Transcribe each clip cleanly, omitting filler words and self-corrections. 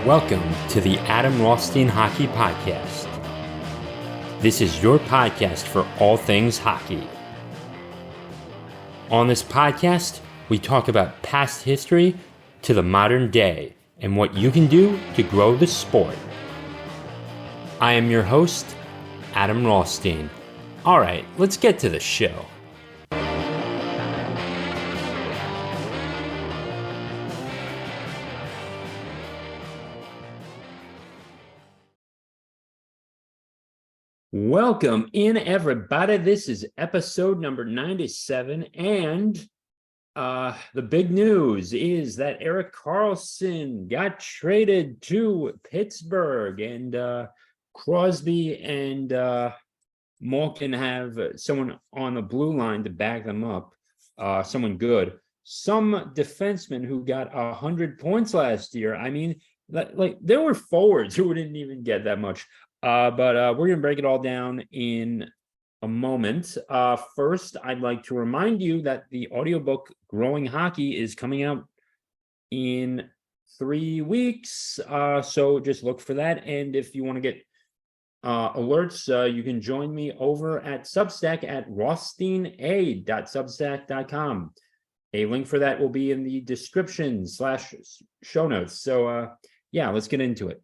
Welcome to the Adam Rothstein Hockey Podcast. This is your podcast for all things hockey. On this podcast, we talk about past history to the modern day and what you can do to grow the sport. I am your host, Adam Rothstein. All right, let's get to the show. Welcome in, everybody. This is episode number 97, and the big news is that Erik Karlsson got traded to Pittsburgh, and Crosby and Malkin have someone on the blue line to back them up, someone good. Some defenseman who got 100 points last year. I mean, like there were forwards who didn't even get that much. But we're going to break it all down in a moment. First, I'd like to remind you that the audiobook Growing Hockey is coming out in 3 weeks. So just look for that. And if you want to get alerts, you can join me over at Substack at rothsteina.substack.com. A link for that will be in the description/show notes. So yeah, let's get into it.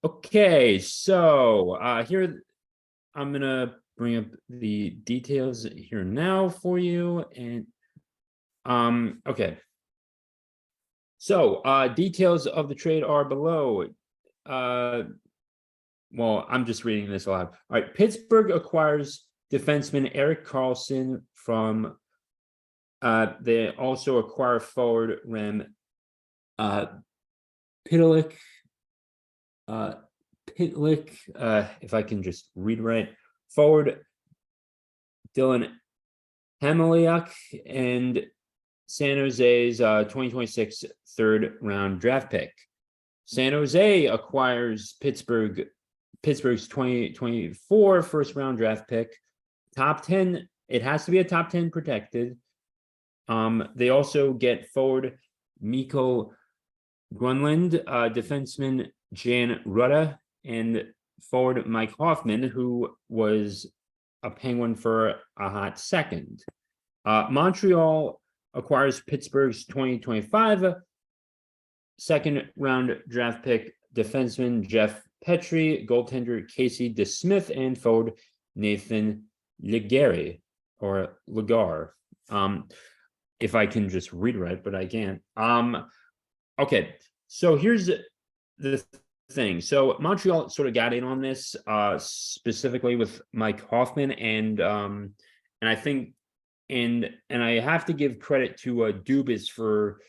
Okay, so here I'm gonna bring up the details here now for you, and okay. So details of the trade are below. Well, I'm just reading this aloud. All right, Pittsburgh acquires defenseman Erik Karlsson from. They also acquire forward Rem Pitlick. Pitlick, if I can just read right, forward Dylan Hameliuk, and San Jose's 2026 third round draft pick. San Jose acquires Pittsburgh's 2024 first round draft pick. Top 10, it has to be a top 10 protected. They also get forward Mikko Grunland, defenseman Jan Rutta, and forward Mike Hoffman, who was a Penguin for a hot second. Montreal acquires Pittsburgh's 2025 second round draft pick defenseman Jeff Petrie, goaltender Casey DeSmith, and forward Nathan Legare, or Lagar. If I can just read right, but I can't. Okay, so here's the thing. So Montreal sort of got in on this, specifically with Mike Hoffman, and I think, and I have to give credit to Dubas for,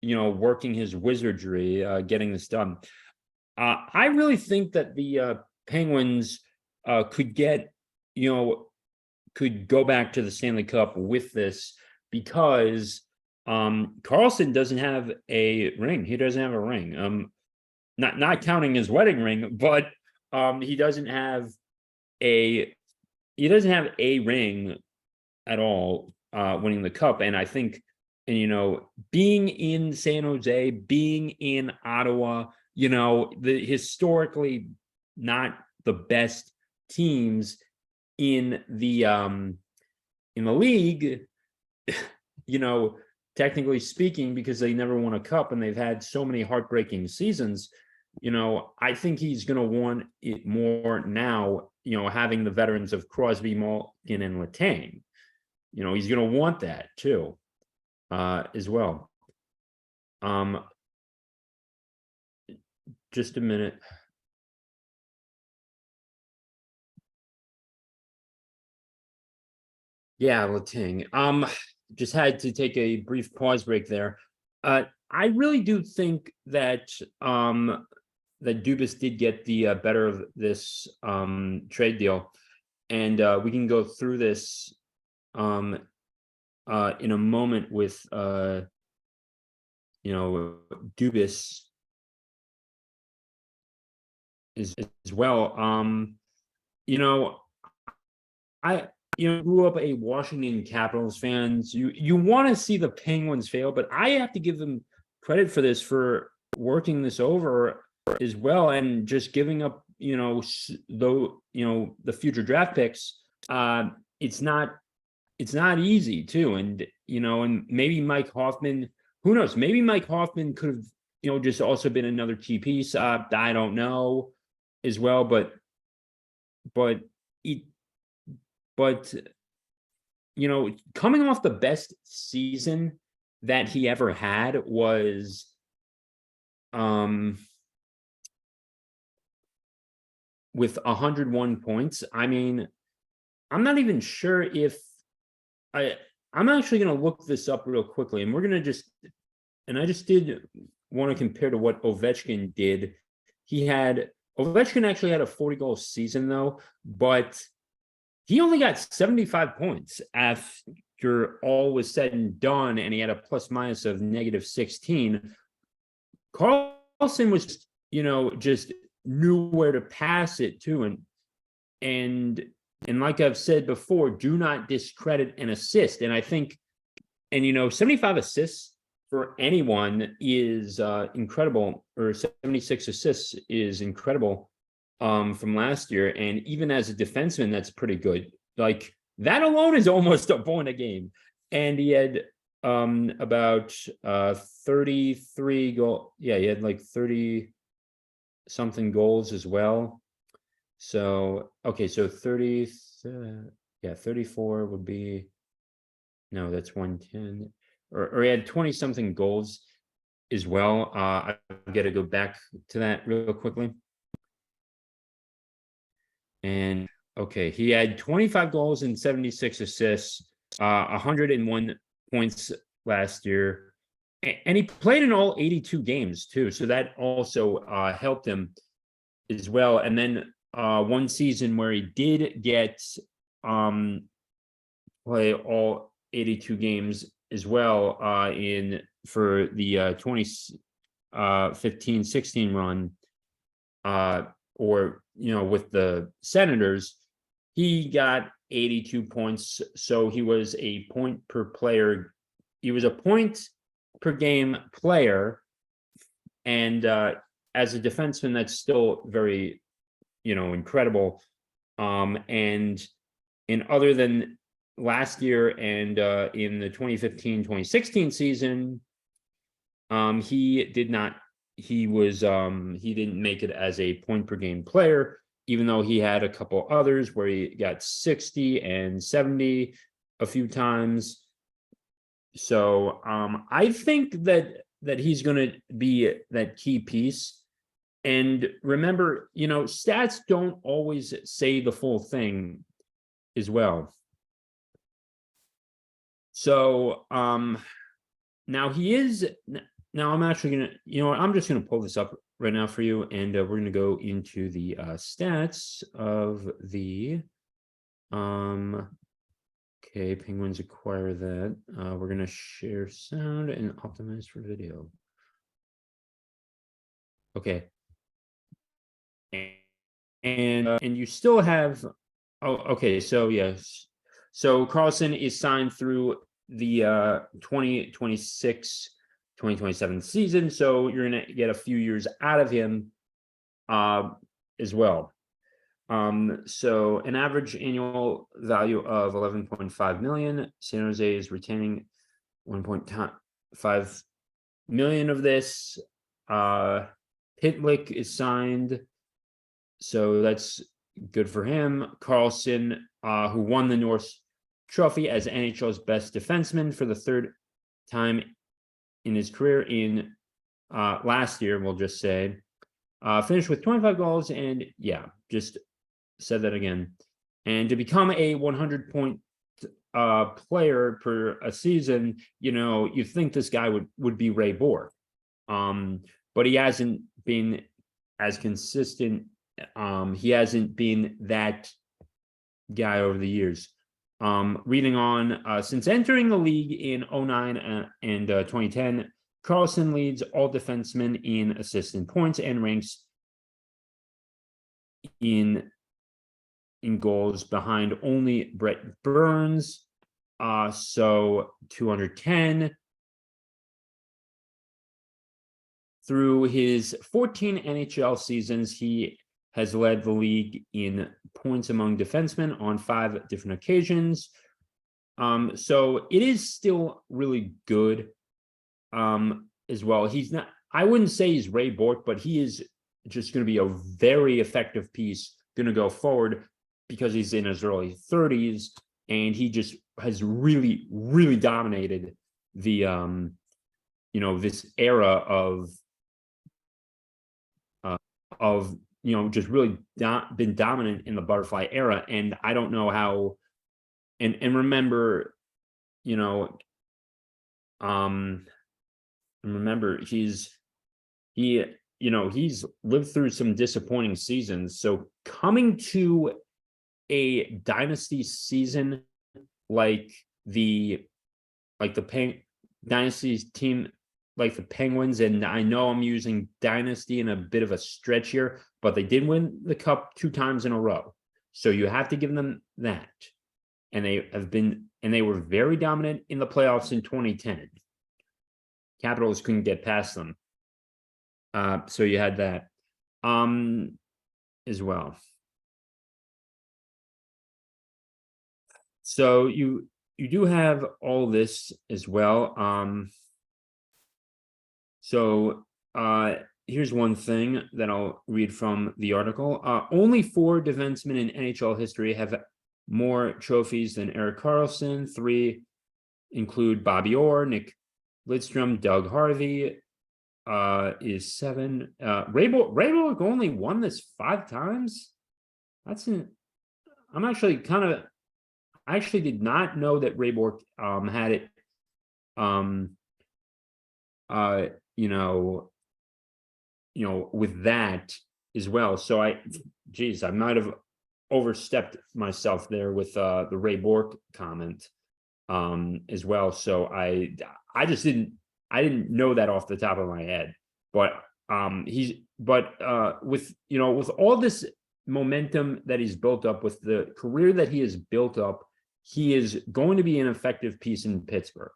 working his wizardry, getting this done. I really think that the Penguins could get, could go back to the Stanley Cup with this, because Karlsson doesn't have a ring. He doesn't have a ring. Not counting his wedding ring, but he doesn't have a ring at all, winning the cup. And I think, and being in San Jose, being in Ottawa, the historically not the best teams in the league, technically speaking, because they never won a cup and they've had so many heartbreaking seasons. I think he's going to want it more now, having the veterans of Crosby, Malkin, and Letang. He's going to want that too, as well. Just a minute. Yeah, Letang. Just had to take a brief pause break there. I really do think that that Dubas did get the better of this trade deal, and we can go through this in a moment with Dubas as well. I grew up a Washington Capitals fan. You want to see the Penguins fail, but I have to give them credit for this, for working this over as well and just giving up, the future draft picks. It's not easy too. And, and maybe Mike Hoffman, who knows, maybe Mike Hoffman could have, just also been another key piece. I don't know as well, but coming off the best season that he ever had was with 101 points. I mean, I'm not even sure if I'm actually going to look this up real quickly, and I just did want to compare to what Ovechkin did. Ovechkin actually had a 40-goal season though, but he only got 75 points after all was said and done, and he had a plus minus of -16. Karlsson was, just knew where to pass it to, and like I've said before, do not discredit an assist. And I think, 75 assists for anyone is incredible, or 76 assists is incredible from last year. And even as a defenseman, that's pretty good. Like, that alone is almost a point a game. And he had about 33 goal. Yeah, he had like 30 something goals as well. So, okay, so 34 would be, no, that's 110. Or he had 20 something goals as well. I've got to go back to that real quickly. And okay, he had 25 goals and 76 assists, 101 points last year. And he played in all 82 games too. So that also helped him as well. And then one season where he did get play all 82 games as well for the 2015-16 run, with the Senators, he got 82 points. So he was a point per player. He was a point per game player. And as a defenseman, that's still very, incredible. And other than last year and in the 2015-2016 season, he didn't make it as a point per game player, even though he had a couple others where he got 60 and 70 a few times. So I think that he's going to be that key piece. And remember, stats don't always say the full thing as well. So now I'm actually going to, I'm just going to pull this up right now for you, and we're going to go into the stats of the okay, Penguins acquire that. We're going to share sound and optimize for video. Okay. And you still have, okay, so yes. So Karlsson is signed through the 2026-2027 season. So you're going to get a few years out of him as well. So an average annual value of 11.5 million. San Jose is retaining 1.5 million of this. Pitlick is signed, so that's good for him. Karlsson, who won the Norris Trophy as NHL's best defenseman for the third time in his career in last year, we'll just say, finished with 25 goals, and just said that again. And to become a 100-point player per a season, you think this guy would be Ray Bourque, but he hasn't been as consistent. He hasn't been that guy over the years. Reading on, since entering the league in 2009 and 2010, Karlsson leads all defensemen in assists and points and ranks in goals behind only Brett Burns. So 210. through his 14 NHL seasons, he has led the league in points among defensemen on 5 different occasions. So it is still really good as well. He's not, I wouldn't say he's Ray Bourque, but he is just going to be a very effective piece going to go forward because he's in his early 30s and he just has really, really dominated the, this era of just really been dominant in the butterfly era. And I don't know how, and remember, remember he's lived through some disappointing seasons. So coming to a dynasty season like the dynasty team like the Penguins, and I know I'm using dynasty in a bit of a stretch here, but they did win the cup 2 times in a row. So you have to give them that. And they were very dominant in the playoffs in 2010. Capitals couldn't get past them. So you had that as well. So you do have all this as well. So here's one thing that I'll read from the article. Only 4 defensemen in NHL history have more trophies than Erik Karlsson. 3 include Bobby Orr, Nick Lidstrom, Doug Harvey is 7. Ray Bourque only won this 5 times. I actually did not know that Ray Bourque had it. With that as well. So I might have overstepped myself there with the Ray Bourque comment as well. So I didn't know that off the top of my head. But with all this momentum that he's built up, with the career that he has built up, he is going to be an effective piece in Pittsburgh.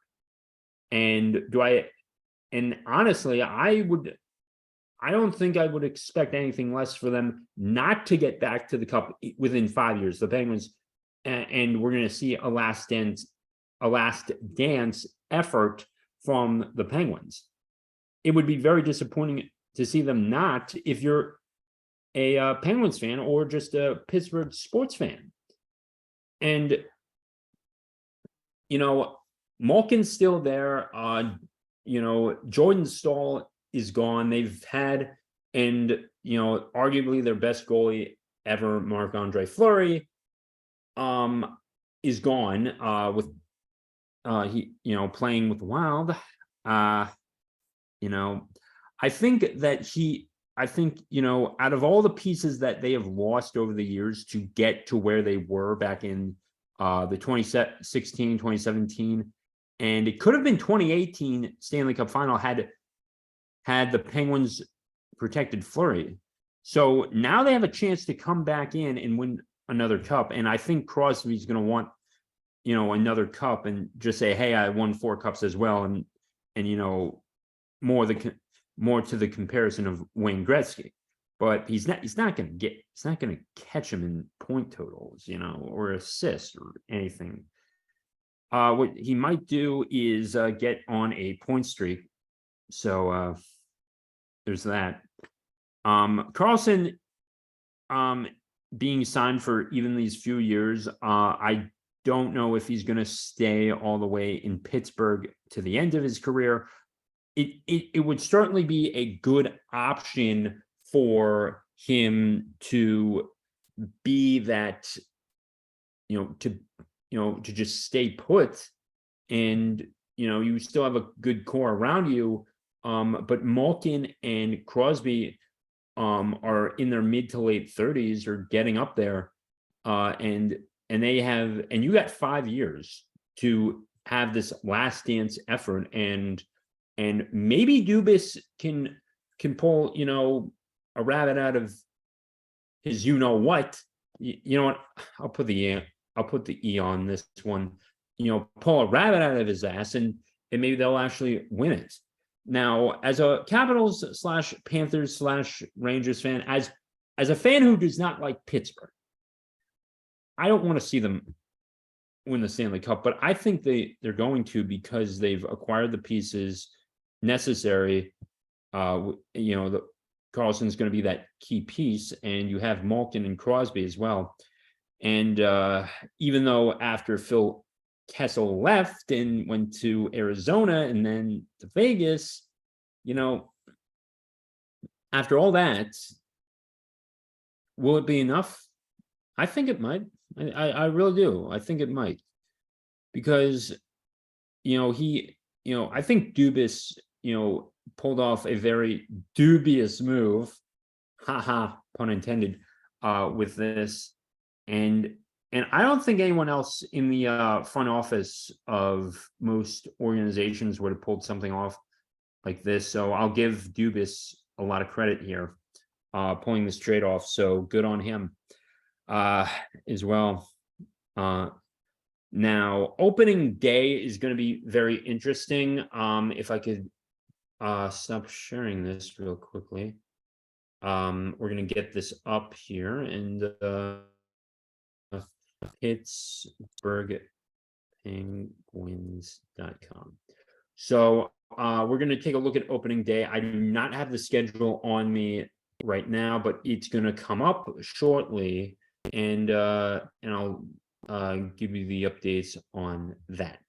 And honestly, I don't think I would expect anything less for them not to get back to the cup within 5 years. The Penguins, and we're going to see a last dance effort from the Penguins. It would be very disappointing to see them not, if you're a Penguins fan or just a Pittsburgh sports fan. And Malkin's still there. Jordan Staal is gone. They've had, arguably their best goalie ever, Marc-Andre Fleury, is gone. With playing with the Wild. I think out of all the pieces that they have lost over the years to get to where they were back in the 2016, 2017, and it could have been 2018 Stanley Cup final had the Penguins protected Fleury. So now they have a chance to come back in and win another cup. And I think Crosby's going to want, another cup and just say, hey, I won 4 cups as well. And more to the comparison of Wayne Gretzky. But he's not going to catch him in point totals, or assists or anything. What he might do is get on a point streak. So there's that. Karlsson being signed for even these few years, I don't know if he's going to stay all the way in Pittsburgh to the end of his career. It would certainly be a good option for him to be that, to just stay put, and you still have a good core around you. But Malkin and Crosby are in their mid to late 30s or getting up there, and you got 5 years to have this last dance effort, and maybe Dubas can pull a rabbit out of his what. You know what? I'll put the E on this one. Pull a rabbit out of his ass, and maybe they'll actually win it. Now, as a Capitals / Panthers / Rangers fan, as a fan who does not like Pittsburgh, I don't want to see them win the Stanley Cup, but I think they're going to, because they've acquired the pieces necessary. The Karlsson's going to be that key piece, and you have Malkin and Crosby as well. And even though after Phil Kessel left and went to Arizona and then to Vegas, after all that, will it be enough? I think it might. I really do. I think it might, because I think Dubas pulled off a very dubious move, haha, pun intended, with this, and I don't think anyone else in the front office of most organizations would have pulled something off like this. So I'll give Dubas a lot of credit here, pulling this trade off. So good on him as well. Now, opening day is going to be very interesting. If I could stop sharing this real quickly. We're going to get this up here, and Pittsburgh Penguins.com. So we're going to take a look at opening day. I do not have the schedule on me right now, but it's going to come up shortly, and I'll give you the updates on that.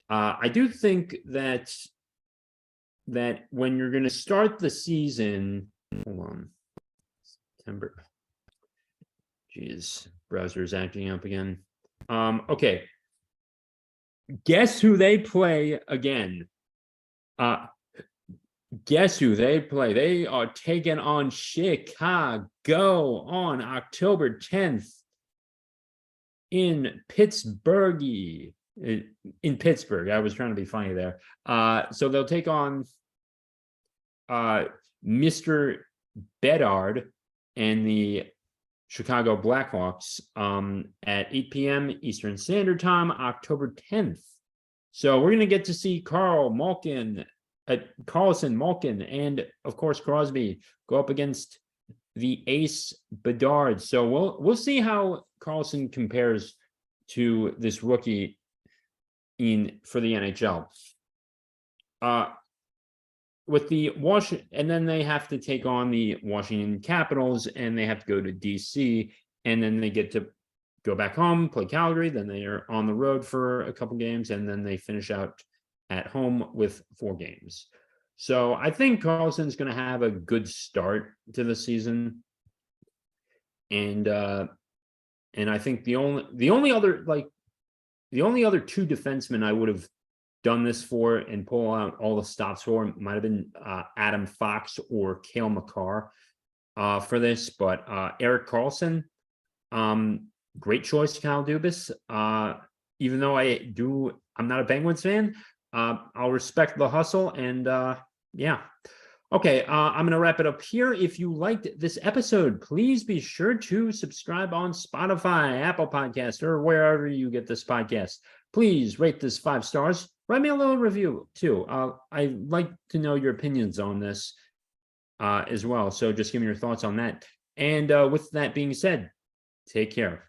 I do think that when you're going to start the season, hold on, September. Jeez, browser's acting up again. Okay. Guess who they play again? Guess who they play? They are taking on Chicago on October 10th in Pittsburgh. In Pittsburgh. I was trying to be funny there. So they'll take on Mr. Bedard and the Chicago Blackhawks at 8 p.m. Eastern Standard Time, October 10th. So we're going to get to see Karlsson, Malkin, and of course Crosby go up against the ace Bedard. So we'll see how Karlsson compares to this rookie for the NHL. With the and then they have to take on the Washington Capitals, and they have to go to DC, and then they get to go back home, play Calgary, then they are on the road for a couple games, and then they finish out at home with 4 games. So I think Karlsson's going to have a good start to the season, and I think the only other 2 defensemen I would have done this for and pull out all the stops for might have been Adam Fox or Cale Makar for this, but Erik Karlsson, great choice, Kyle Dubas. Even though I'm not a Penguins fan, I'll respect the hustle, and yeah. Okay, I'm going to wrap it up here. If you liked this episode, please be sure to subscribe on Spotify, Apple Podcast, or wherever you get this podcast. Please rate this 5 stars. Write me a little review, too. I'd like to know your opinions on this as well. So just give me your thoughts on that. And with that being said, take care.